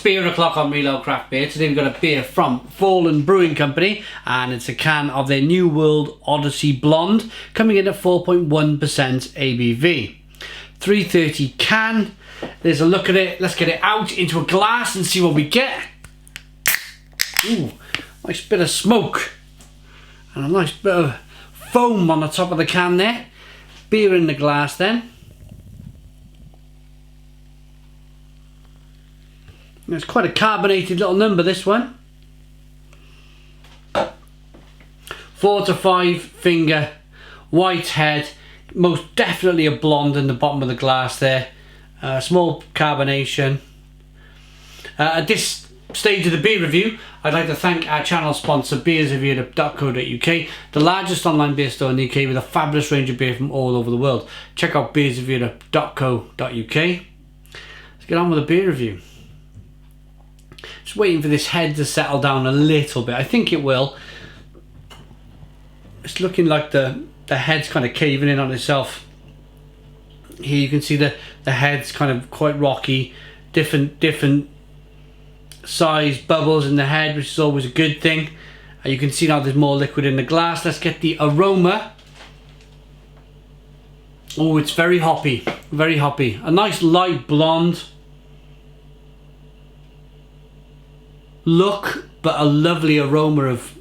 beer o'clock on Reload Craft Beer. Today we've got a beer from Fallen Brewing Company, and it's a can of their New World Odyssey Blonde, coming in at 4.1% ABV. 330 can. There's a look at it. Let's get it out into a glass and see what we get. Ooh, nice bit of smoke and a nice bit of foam on the top of the can there. Beer in the glass then. It's quite a carbonated little number, this one. 4 to 5 finger, white head, most definitely a blonde in the bottom of the glass there. Small carbonation. At this stage of the beer review, I'd like to thank our channel sponsor, beersreviewer.co.uk, the largest online beer store in the UK with a fabulous range of beer from all over the world. Check out beersreviewer.co.uk. Let's get on with the beer review. Just waiting for this head to settle down a little bit. I think it will. It's looking like the head's kind of caving in on itself. Here you can see the head's kind of quite rocky. Different size bubbles in the head, which is always a good thing. You can see now there's more liquid in the glass. Let's get the aroma. Oh, it's very hoppy. Very hoppy. A nice light blonde look, but a lovely aroma of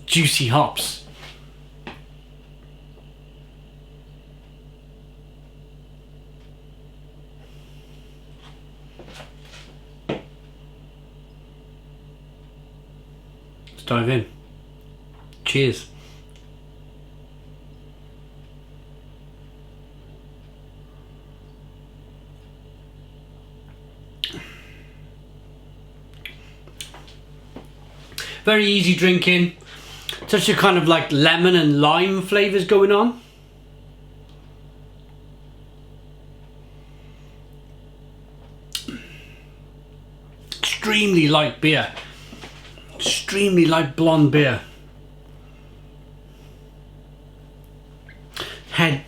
juicy hops. Let's dive in. Cheers. Very easy drinking. Such a kind of like lemon and lime flavours going on. Extremely light beer. Extremely light blonde beer. Head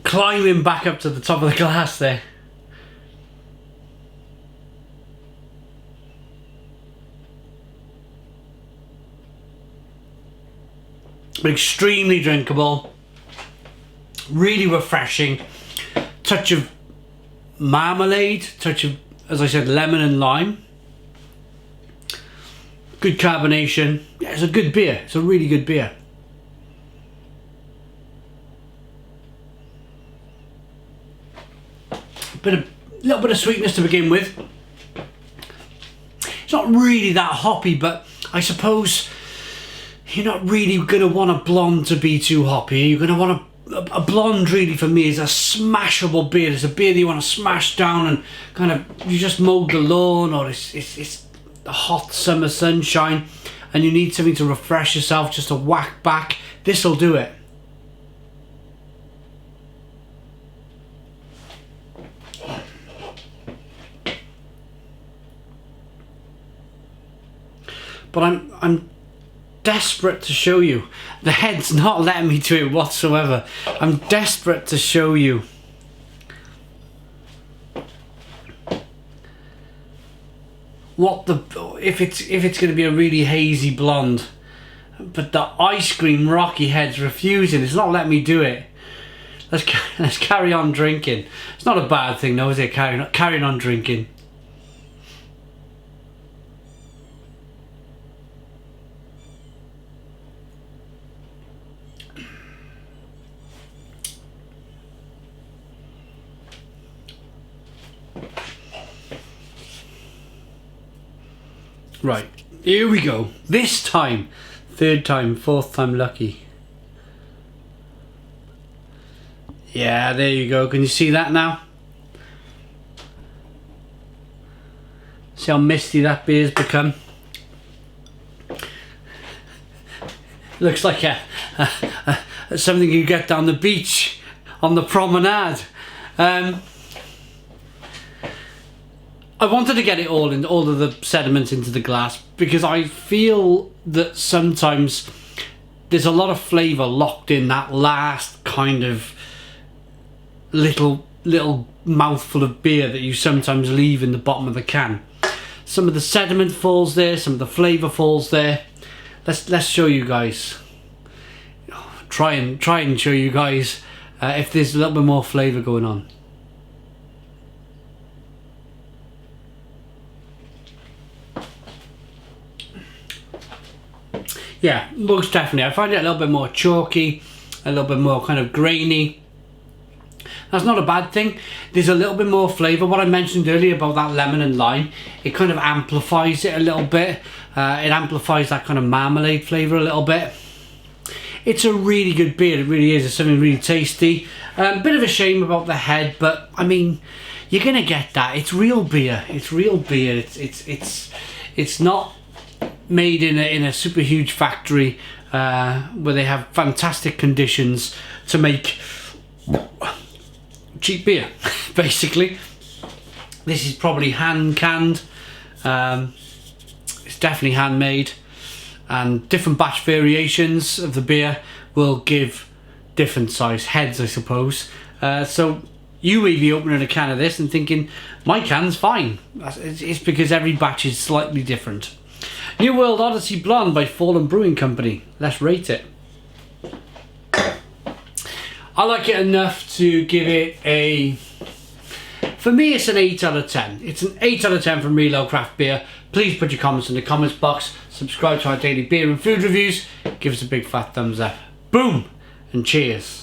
climbing back up to the top of the glass there. But extremely drinkable, really refreshing. Touch of marmalade, touch of, as I said, lemon and lime. Good carbonation. Yeah, it's a good beer. It's a really good beer. Little bit of sweetness to begin with. It's not really that hoppy, but I suppose you're not really going to want a blonde to be too hoppy. You're going to want a blonde, really, for me, is a smashable beer. It's a beer that you want to smash down and kind of, you just mowed the lawn, or it's the hot summer sunshine and you need something to refresh yourself, just to whack back. This'll do it. But I'm desperate to show you. The head's not letting me do it whatsoever. I'm desperate to show you. What the, if it's going to be a really hazy blonde, but the ice cream rocky head's refusing. It's not letting me do it. Let's carry on drinking. It's not a bad thing though, is it? Carrying on drinking. Right, here we go. This time, third time, fourth time lucky. Yeah, there you go. Can you see that now? See how misty that beer's become? Looks like something you get down the beach on the promenade. I wanted to get it all in, all of the sediments into the glass, because I feel that sometimes there's a lot of flavour locked in that last kind of little little mouthful of beer that you sometimes leave in the bottom of the can. Some of the sediment falls there, some of the flavour falls there. Let's show you guys. Try and show you guys if there's a little bit more flavour going on. Yeah, most definitely. I find it a little bit more chalky, a little bit more kind of grainy. That's not a bad thing. There's a little bit more flavour. What I mentioned earlier about that lemon and lime, it kind of amplifies it a little bit. It amplifies that kind of marmalade flavour a little bit. It's a really good beer, it really is. It's something really tasty. Bit of a shame about the head, but I mean, you're gonna get that. It's real beer. It's real beer. It's not made in a super huge factory where they have fantastic conditions to make cheap beer. Basically, this is probably hand canned. It's definitely handmade, and different batch variations of the beer will give different size heads, I suppose. So you may be opening a can of this and thinking, my can's fine. It's because every batch is slightly different. New World Odyssey Blonde by Fallen Brewing Company. Let's rate it. I like it enough to give it a... For me, it's an 8 out of 10. It's an 8 out of 10 from Real Ale Craft Beer. Please put your comments in the comments box. Subscribe to our daily beer and food reviews. Give us a big fat thumbs up. Boom! And cheers.